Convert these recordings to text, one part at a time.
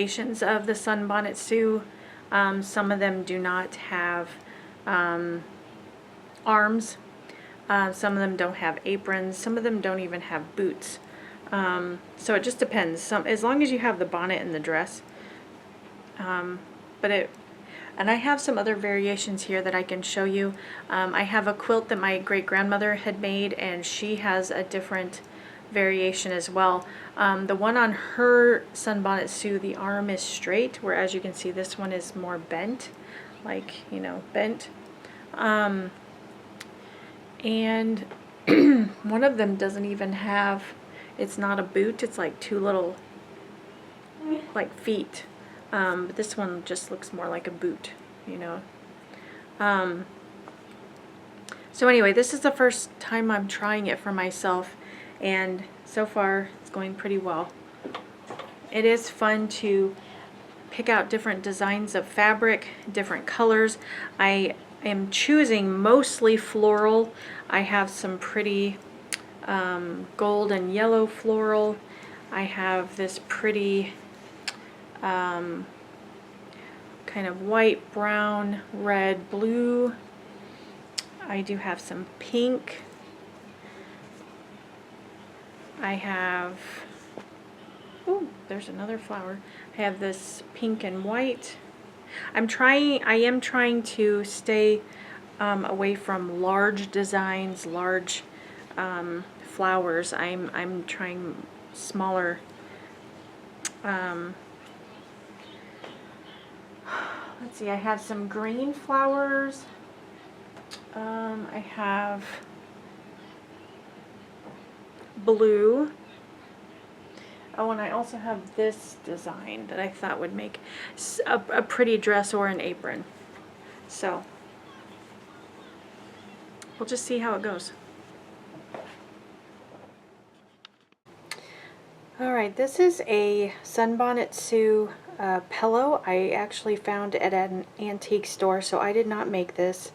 variations of the Bonnet Sue. Some of them do not have arms. Some of them don't have aprons. Some of them don't even have boots. So it just depends. As long as you have the bonnet and the dress. And I have some other variations here that I can show you. I have a quilt that my great-grandmother had made, and she has a different variation as well. The one on her Bonnet Sue, the arm is straight, whereas you can see this one is more bent, like, you know, bent. And one of them doesn't even have, it's not a boot, it's like two little, like, feet. But this one just looks more like a boot, you know. So anyway, this is the first time I'm trying it for myself, and so far it's going pretty well. It is fun to pick out different designs of fabric, different colors. I am choosing mostly floral. I have some pretty gold and yellow floral. I have this pretty kind of white, brown, red, blue. I do have some pink. I have, oh, there's another flower. I have this pink and white. I am trying to stay away from large designs, large flowers. I'm trying smaller. Let's see, I have some green flowers. I have blue. Oh, and I also have this design that I thought would make a pretty dress or an apron. So, we'll just see how it goes. Alright, this is a Bonnet Sue pillow. I actually found it at an antique store, so I did not make this.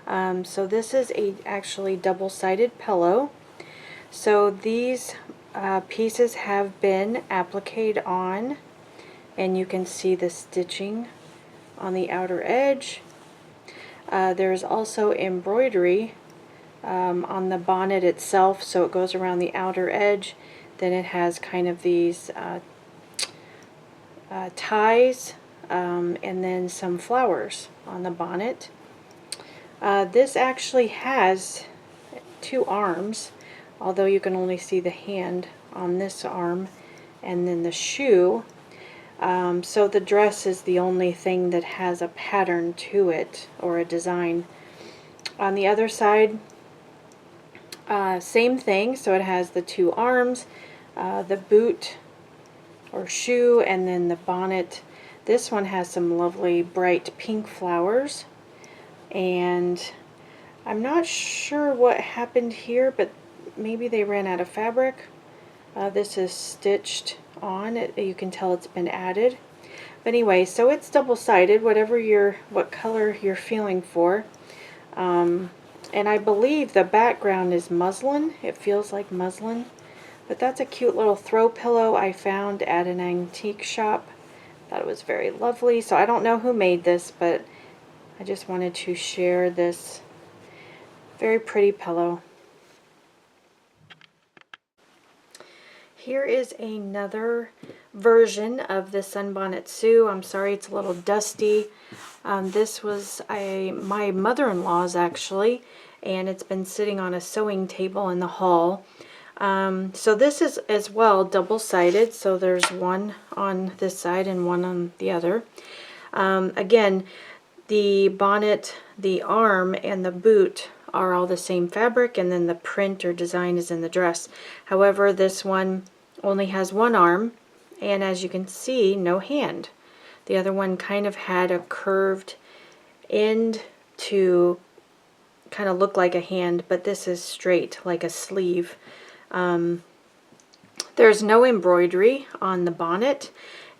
So this is actually double-sided pillow. So these pieces have been appliqued on, and you can see the stitching on the outer edge. There's also embroidery on the bonnet itself, so it goes around the outer edge. Then it has kind of these ties and then some flowers on the bonnet. This actually has two arms, although you can only see the hand on this arm and then the shoe. So the dress is the only thing that has a pattern to it, or a design. On the other side, same thing, so it has the two arms, the boot or shoe, and then the bonnet. This one has some lovely bright pink flowers, and I'm not sure what happened here, but maybe they ran out of fabric. This is stitched on. You can tell it's been added. But anyway, so it's double-sided, what color you're feeling for. And I believe the background is muslin. It feels like muslin. But that's a cute little throw pillow I found at an antique shop. Thought it was very lovely. So I don't know who made this, but I just wanted to share this very pretty pillow. Here is another version of the Bonnet Sue. I'm sorry it's a little dusty. This was my mother-in-law's actually, and it's been sitting on a sewing table in the hall. So this is as well double-sided, so there's one on this side and one on the other. Again, the bonnet, the arm, and the boot are all the same fabric, and then the print or design is in the dress. However, this one only has one arm, and as you can see, no hand. The other one kind of had a curved end to kind of look like a hand, but this is straight like a sleeve. There's no embroidery on the bonnet,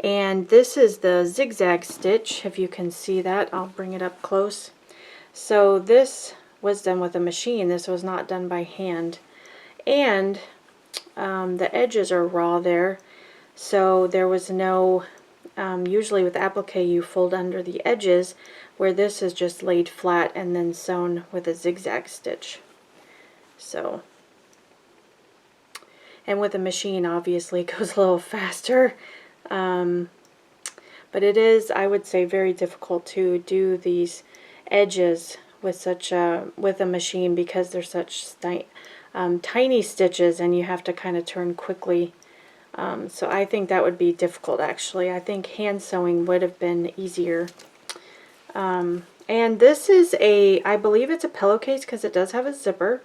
and this is the zigzag stitch. If you can see that, I'll bring it up close. So this was done with a machine. This was not done by hand, and the edges are raw there, so there was no Usually with applique you fold under the edges, where this is just laid flat and then sewn with a zigzag stitch. So, and with a machine obviously it goes a little faster, but it is, I would say, very difficult to do these edges with with a machine, because they're such tiny stitches and you have to kind of turn quickly. So I think that would be difficult actually. I think hand sewing would have been easier. And this is I believe it's a pillowcase, because it does have a zipper.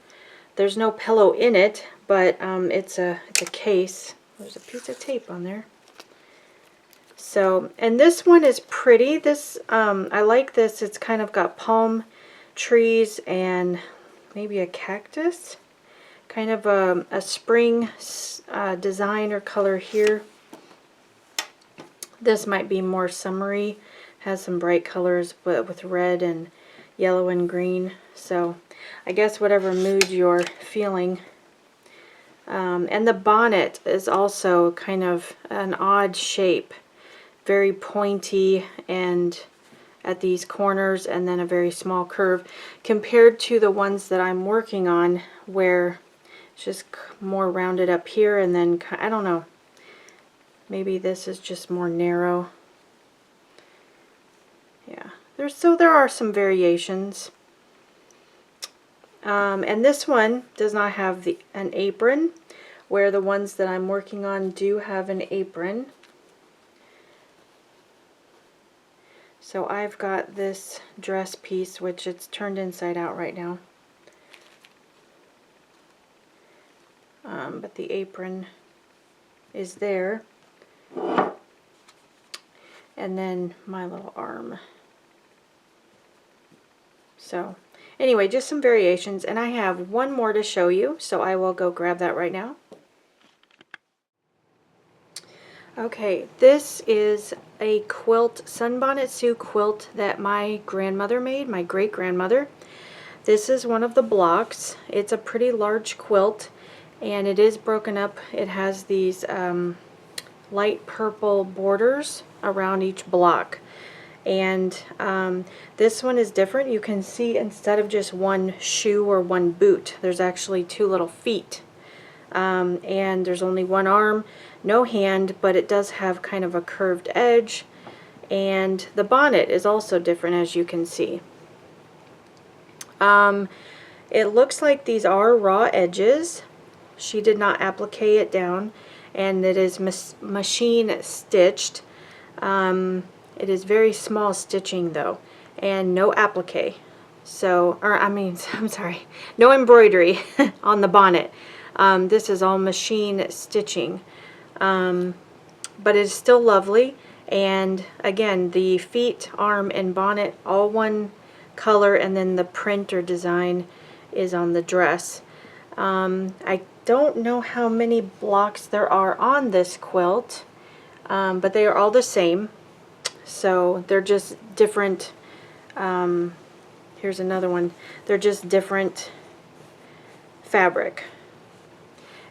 There's no pillow in it, but it's a case. There's a piece of tape on there. So, and this one is pretty. This I like this. It's kind of got palm trees and maybe a cactus. Kind of a spring design or color here. This might be more summery. Has some bright colors, but with red and yellow and green. So I guess whatever mood you're feeling. And the bonnet is also kind of an odd shape. Very pointy and at these corners, and then a very small curve, compared to the ones that I'm working on, where it's just more rounded up here, and then, I don't know, maybe this is just more narrow. Yeah, there are some variations. And this one does not have an apron, where the ones that I'm working on do have an apron. So I've got this dress piece, which it's turned inside out right now. But the apron is there. And then my little arm. So anyway, just some variations, and I have one more to show you, so I will go grab that right now. Okay, this is a quilt, Bonnet Sue quilt that my grandmother made, my great-grandmother. This is one of the blocks. It's a pretty large quilt, and it is broken up. It has these light purple borders around each block. And this one is different. You can see, instead of just one shoe or one boot, there's actually two little feet. And there's only one arm, no hand, but it does have kind of a curved edge. And the bonnet is also different, as you can see. It looks like these are raw edges. She did not applique it down, and it is machine stitched. It is very small stitching though, and no applique. So, I'm sorry, no embroidery on the bonnet. This is all machine stitching, but it's still lovely. And again, the feet, arm, and bonnet all one color, and then the print or design is on the dress. I don't know how many blocks there are on this quilt, but they are all the same. So they're just different. Here's another one. They're just different fabric.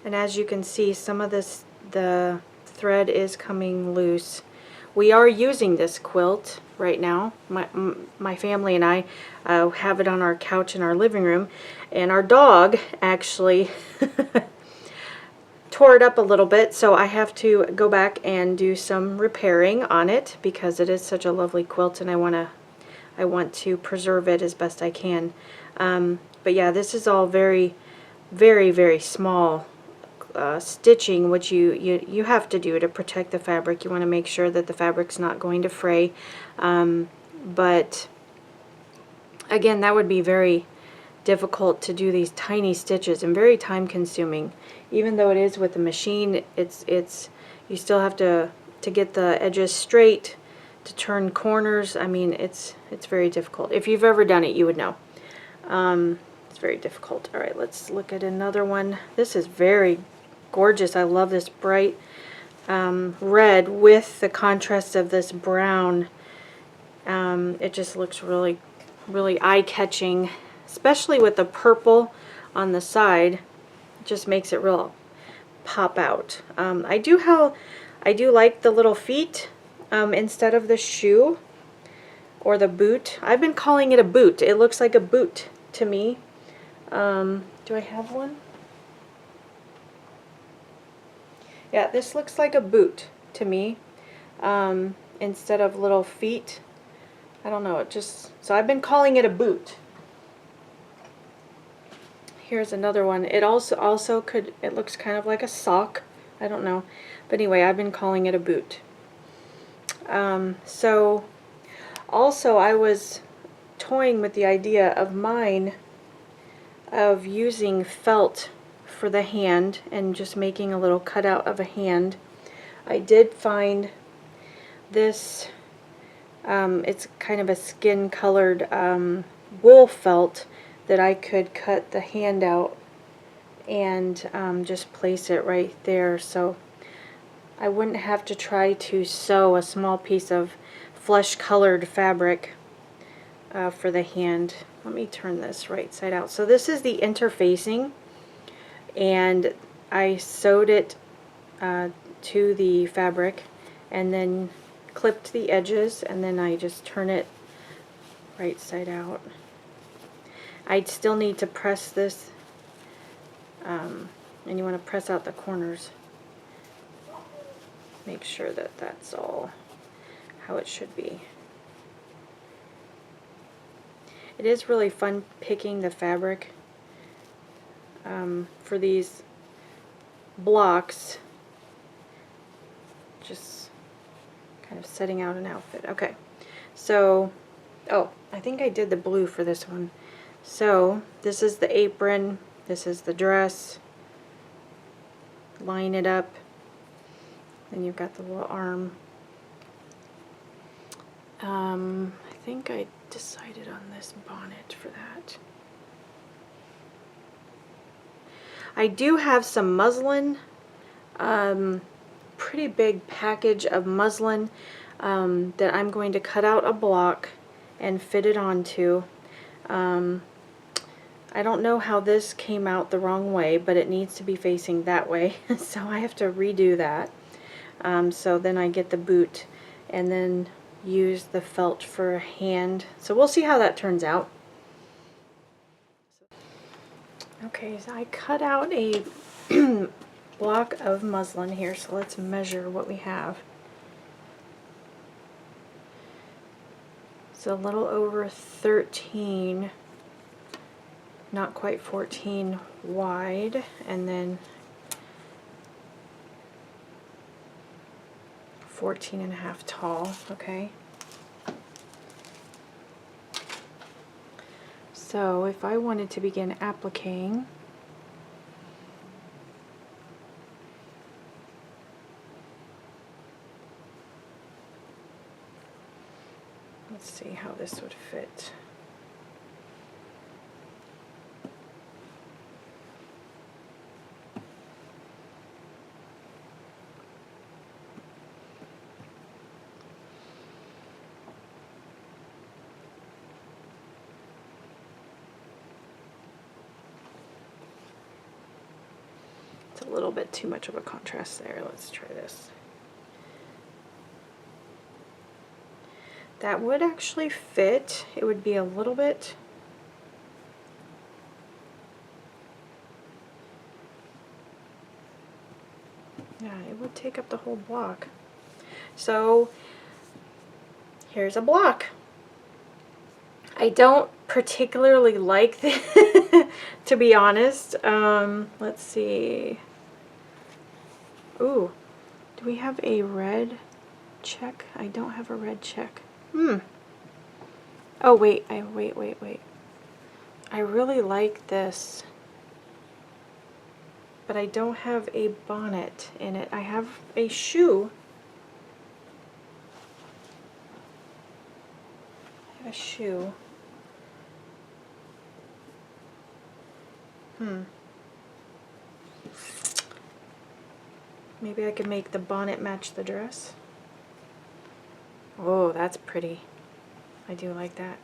And as you can see, some of the thread is coming loose. We are using this quilt right now. My family and I have it on our couch in our living room, and our dog actually tore it up a little bit, so I have to go back and do some repairing on it, because it is such a lovely quilt, and I want to preserve it as best I can. But yeah, this is all very, very, very small stitching, which you have to do to protect the fabric. You want to make sure that the fabric's not going to fray. But again, that would be very difficult to do these tiny stitches, and very time consuming. Even though it is with a machine, you still have to get the edges straight, to turn corners. I mean, it's very difficult. If you've ever done it, you would know. It's very difficult. All right, let's look at another one. This is very gorgeous. I love this bright red with the contrast of this brown. It just looks really, really eye-catching, especially with the purple on the side. It just makes it real pop out. I do like the little feet. instead of the shoe or the boot. I've been calling it a boot. It looks like a boot to me. Do I have one? Yeah, this looks like a boot to me, instead of little feet. I don't know, it just, so I've been calling it a boot. Here's another one. It also could, it looks kind of like a sock. I don't know. But anyway, I've been calling it a boot. So also I was toying with the idea of mine of using felt for the hand and just making a little cutout of a hand. I did find this, it's kind of a skin colored wool felt that I could cut the hand out and just place it right there, so I wouldn't have to try to sew a small piece of flesh colored fabric for the hand. Let me turn this right side out. So this is the interfacing, and I sewed it to the fabric and then clipped the edges, and then I just turn it right side out. I'd still need to press this, and you want to press out the corners. Make sure that that's all how it should be. It is really fun picking the fabric for these blocks, just kind of setting out an outfit. Okay, so, oh, I think I did the blue for this one. So this is the apron, this is the dress, line it up, then you've got the little arm. I think I decided on this bonnet for that. I do have some muslin, pretty big package of muslin that I'm going to cut out a block and fit it onto. I don't know how this came out the wrong way, but it needs to be facing that way, so I have to redo that. So then I get the boot and then use the felt for a hand. So we'll see how that turns out. Okay, so I cut out a block of muslin here, so let's measure what we have. It's a little over 13, not quite 14 wide, and then 14.5 tall, okay? So if I wanted to begin appliquing, let's see how this would fit. It's a little bit too much of a contrast there. Let's try this. That would actually fit. It would be a little bit, yeah, it would take up the whole block. So here's a block. I don't particularly like this, to be honest. Let's see. Ooh, do we have a red check? I don't have a red check. Oh wait, wait. I really like this, but I don't have a bonnet in it. I have a shoe. I have a shoe. Maybe I could make the bonnet match the dress. Oh, that's pretty. I do like that.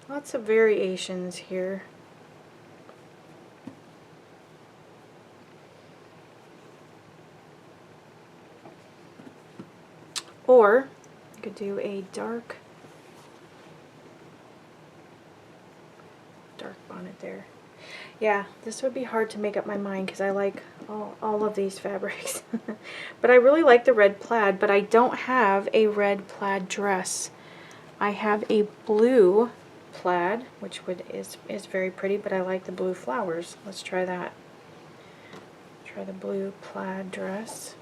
Lots of variations here. Or you could do a dark bonnet there. Yeah, this would be hard to make up my mind because I like all of these fabrics. But I really like the red plaid, but I don't have a red plaid dress. I have a blue plaid, which is very pretty, but I like the blue flowers. Let's try that. Try the blue plaid dress.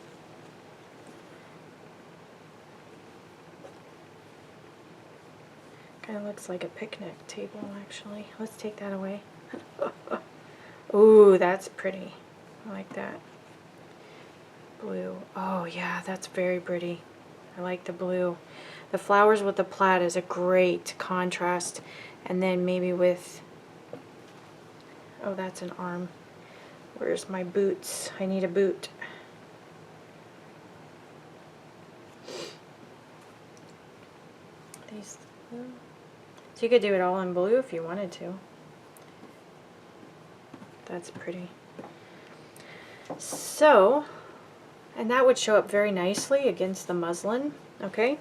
Kind of looks like a picnic table, actually. Let's take that away. Ooh, that's pretty. I like that. Blue. Oh yeah, that's very pretty. I like the blue. The flowers with the plaid is a great contrast. And then maybe with, oh, that's an arm. Where's my boots? I need a boot. These. So you could do it all in blue if you wanted to. That's pretty. So, and that would show up very nicely against the muslin. Okay,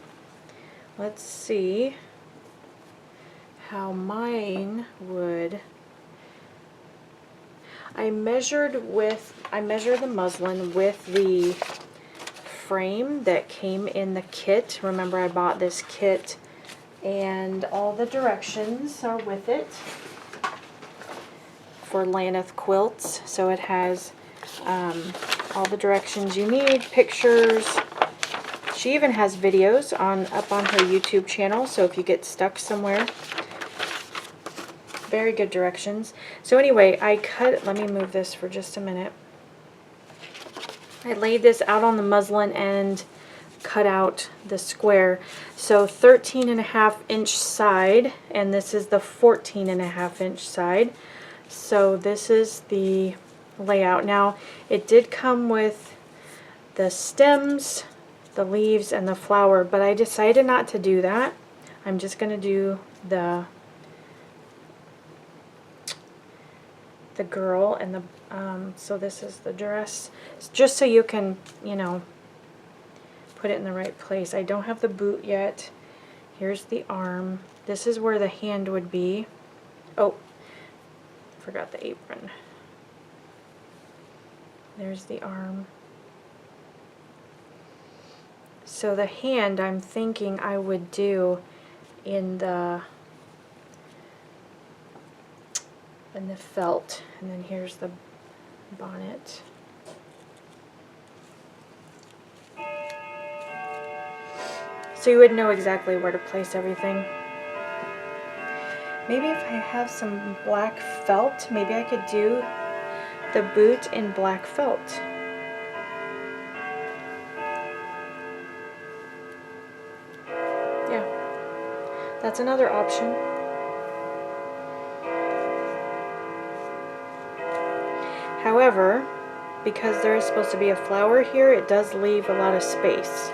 let's see how mine would. I measured the muslin with the frame that came in the kit. Remember, I bought this kit and all the directions are with it for Laneths Quilts. So it has all the directions you need, pictures. She even has videos up on her YouTube channel, so if you get stuck somewhere, very good directions. So anyway, let me move this for just a minute. I laid this out on the muslin and cut out the square. So 13.5-inch side, and this is the 14.5-inch side. So this is the layout. Now, it did come with the stems, the leaves, and the flower, but I decided not to do that. I'm just going to do the girl and the so this is the dress, just so you can, you know, put it in the right place. I don't have the boot yet. Here's the arm. This is where the hand would be. Oh, forgot the apron. There's the arm. So the hand, I'm thinking I would do in the felt, and then here's the bonnet. So you would know exactly where to place everything. Maybe if I have some black felt, maybe I could do the boot in black felt. Yeah, that's another option. However, because there is supposed to be a flower here, it does leave a lot of space,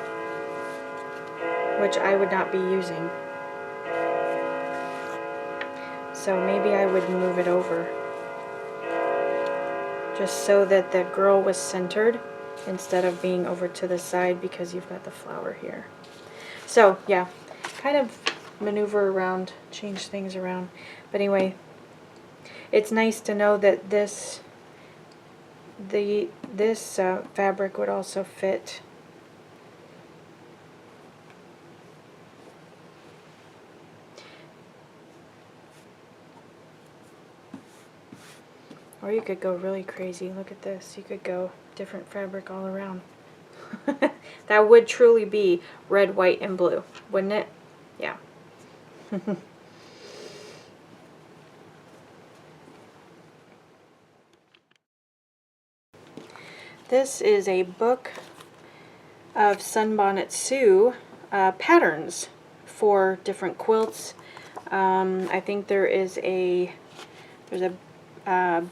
which I would not be using. So maybe I would move it over, just so that the girl was centered instead of being over to the side, because you've got the flower here. So yeah, kind of maneuver around, change things around. But anyway, it's nice to know that this fabric would also fit. Or you could go really crazy. Look at this. You could go different fabric all around. That would truly be red, white, and blue, wouldn't it? Yeah. This is a book of Bonnet Sue patterns for different quilts. I think there's a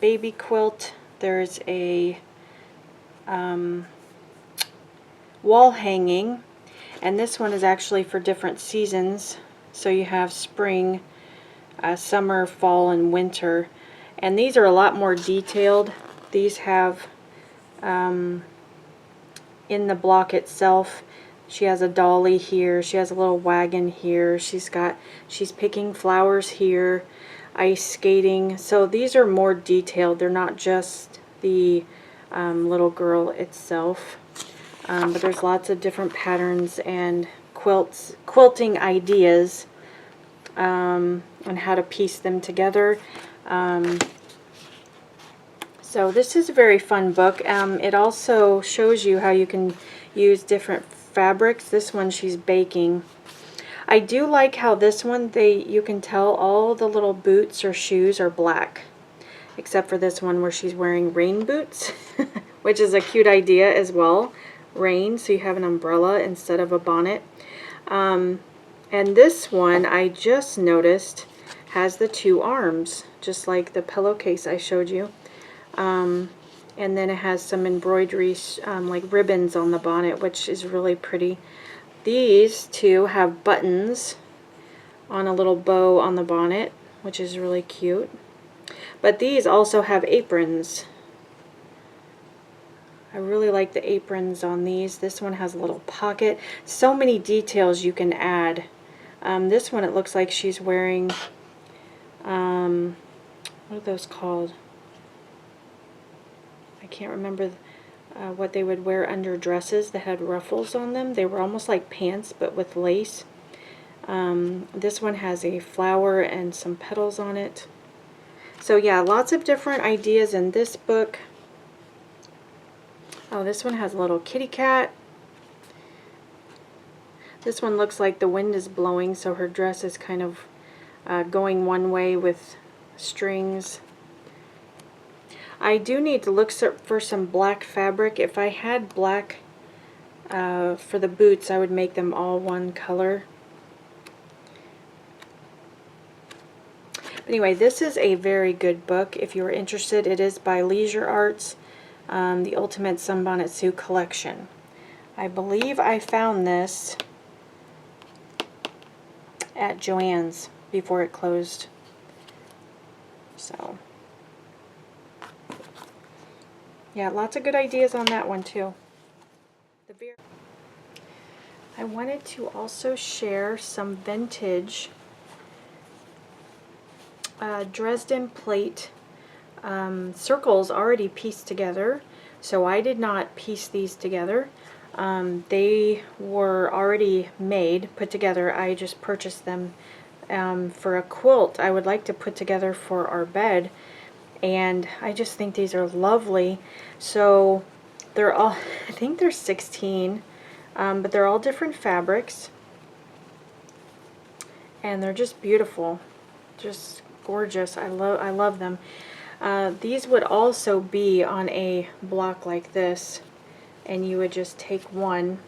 baby quilt. There's a wall hanging, and this one is actually for different seasons. So you have spring, summer, fall, and winter. And these are a lot more detailed. These have in the block itself, She has a dolly here. She has a little wagon here. She's picking flowers here, ice skating. So these are more detailed. They're not just the little girl itself. But there's lots of different patterns and quilting ideas on how to piece them together. So this is a very fun book. It also shows you how you can use different fabrics. This one she's baking. I do like how this one, you can tell all the little boots or shoes are black, except for this one where she's wearing rain boots, which is a cute idea as well. Rain, so you have an umbrella instead of a bonnet. And this one, I just noticed, has the two arms, just like the pillowcase I showed you. And then it has some embroidery, like ribbons on the bonnet, which is really pretty. These two have buttons on a little bow on the bonnet, which is really cute. But these also have aprons. I really like the aprons on these. This one has a little pocket. So many details you can add. This one, it looks like she's wearing, what are those called? I can't remember what they would wear under dresses that had ruffles on them. They were almost like pants, but with lace. This one has a flower and some petals on it. So yeah, lots of different ideas in this book. Oh, this one has a little kitty cat. This one looks like the wind is blowing, so her dress is kind of going one way with strings. I do need to look for some black fabric. If I had black for the boots, I would make them all one color. But anyway, this is a very good book. If you're interested, it is by Leisure Arts, the Ultimate Sunbonnet Sue Collection. I believe I found this at Joann's before it closed. So yeah, lots of good ideas on that one too. I wanted to also share some vintage Dresden Plate circles already pieced together. So I did not piece these together. They were already made, put together. I just purchased them for a quilt I would like to put together for our bed. And I just think these are lovely. So they're all, I think they're 16, but they're all different fabrics. And they're just beautiful, just gorgeous. I love them. These would also be on a block like this, and you would just take one,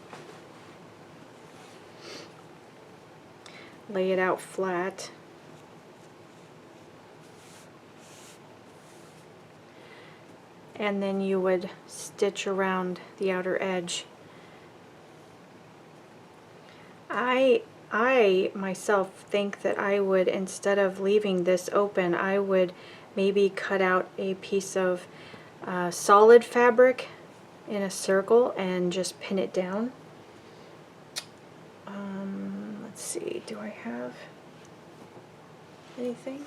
lay it out flat, and then you would stitch around the outer edge. I myself think that I would, instead of leaving this open, I would maybe cut out a piece of solid fabric in a circle and just pin it down. Let's see, do I have anything?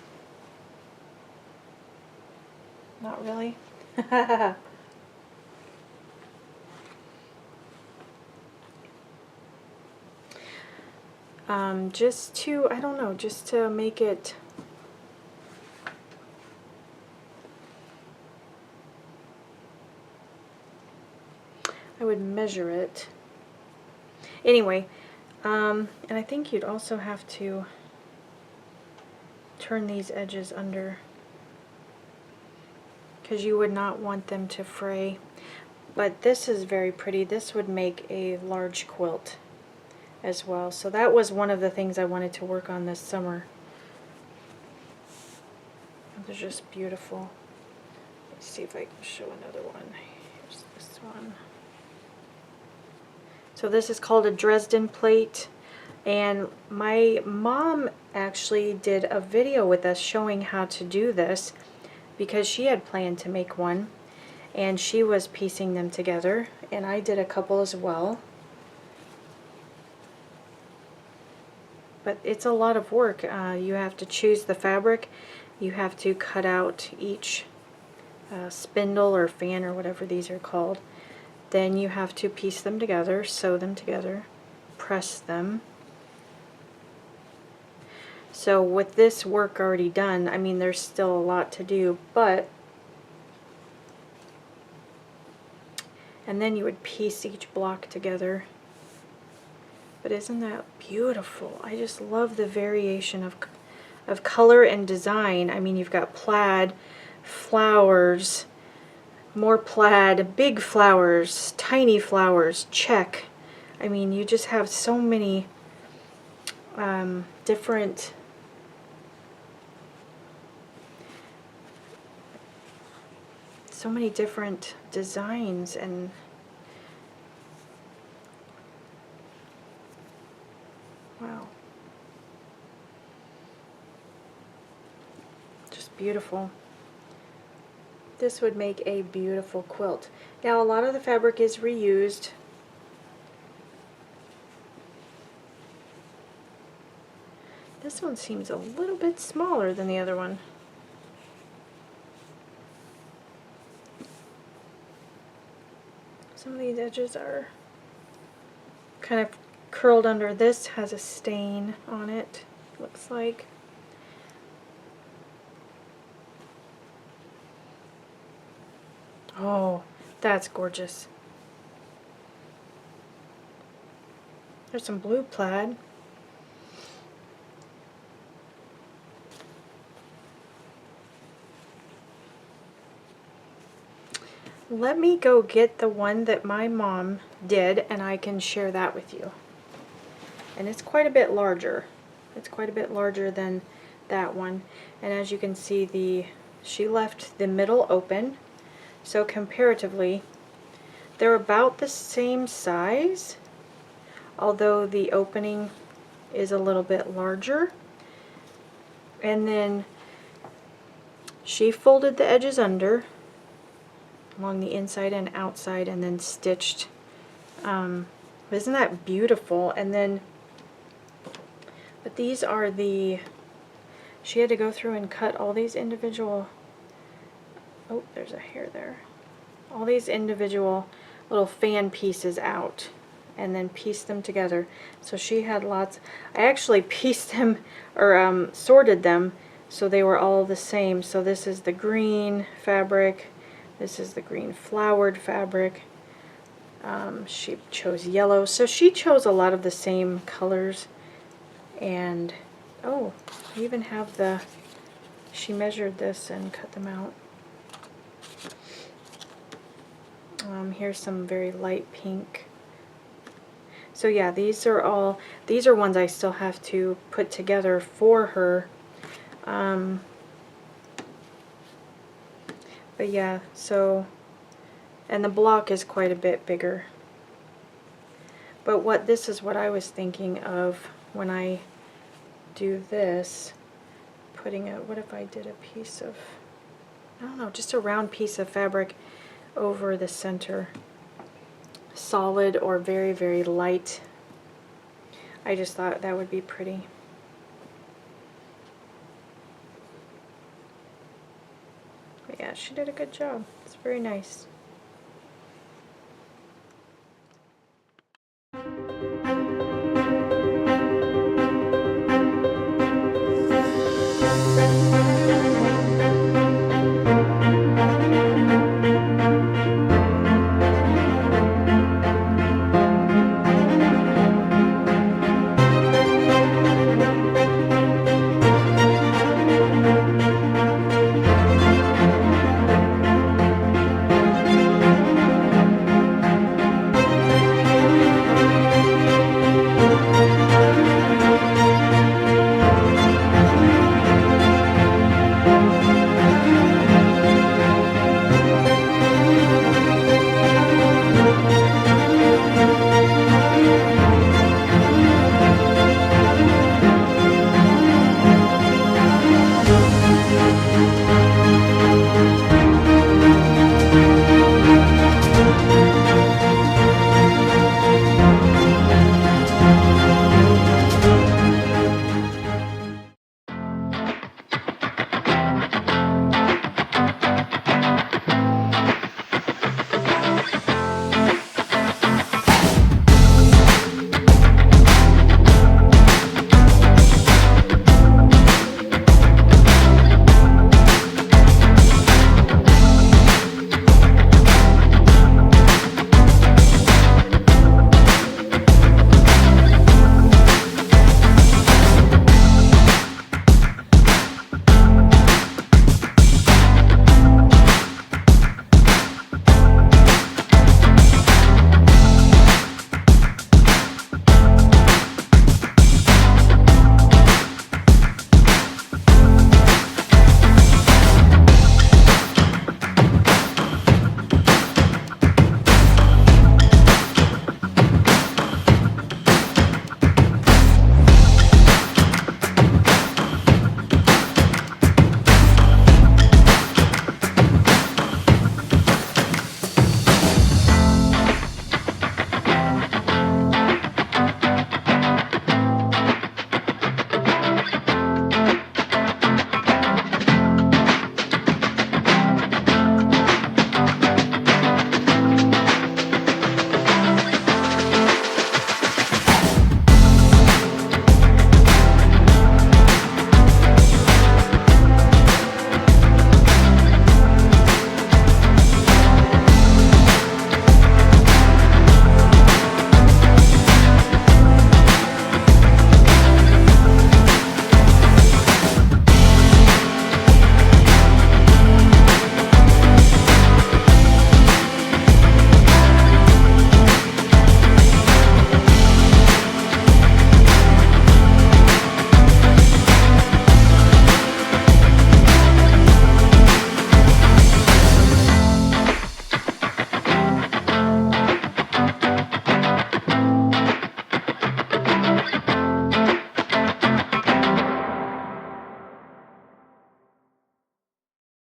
Not really. Just to, I don't know, just to make it I would measure it. Anyway, and I think you'd also have to turn these edges under, because you would not want them to fray. But this is very pretty. This would make a large quilt as well. So that was one of the things I wanted to work on this summer. They're just beautiful. Let's see if I can show another one. Here's this one. So this is called a Dresden Plate, and my mom actually did a video with us showing how to do this because she had planned to make one, and she was piecing them together, and I did a couple as well. but it's a lot of work. You have to choose the fabric, you have to cut out each spindle or fan or whatever these are called. Then you have to piece them together, sew them together, press them. So with this work already done, I mean, there's still a lot to do, but, and then you would piece each block together. But isn't that beautiful? I just love the variation of color and design. I mean, you've got plaid, flowers, more plaid, big flowers, tiny flowers, check. I mean, you just have so many different designs, and wow, just beautiful. This would make a beautiful quilt. Now, a lot of the fabric is reused. This one seems a little bit smaller than the other one. Some of these edges are kind of curled under. This has a stain on it, looks like. Oh, that's gorgeous. There's some blue plaid. Let me go get the one that my mom did, and I can share that with you. And it's quite a bit larger. It's quite a bit larger than that one. And as you can see, she left the middle open. So comparatively, they're about the same size, although the opening is a little bit larger. And then she folded the edges under along the inside and outside, and then stitched. Isn't that beautiful? And then, but these are she had to go through and cut all these individual, oh, there's a hair there, all these individual little fan pieces out and then piece them together. So she had lots. I actually pieced them, or sorted them, so they were all the same. So this is the green fabric, this is the green flowered fabric. She chose yellow, so she chose a lot of the same colors. And oh, I even have she measured this and cut them out. Here's some very light pink. So yeah, these are ones I still have to put together for her. But yeah, so, and the block is quite a bit bigger. But this is what I was thinking of when I do this, putting what if I did a piece of, I don't know, just a round piece of fabric over the center, solid or very, very light. I just thought that would be pretty. But yeah, she did a good job. It's very nice.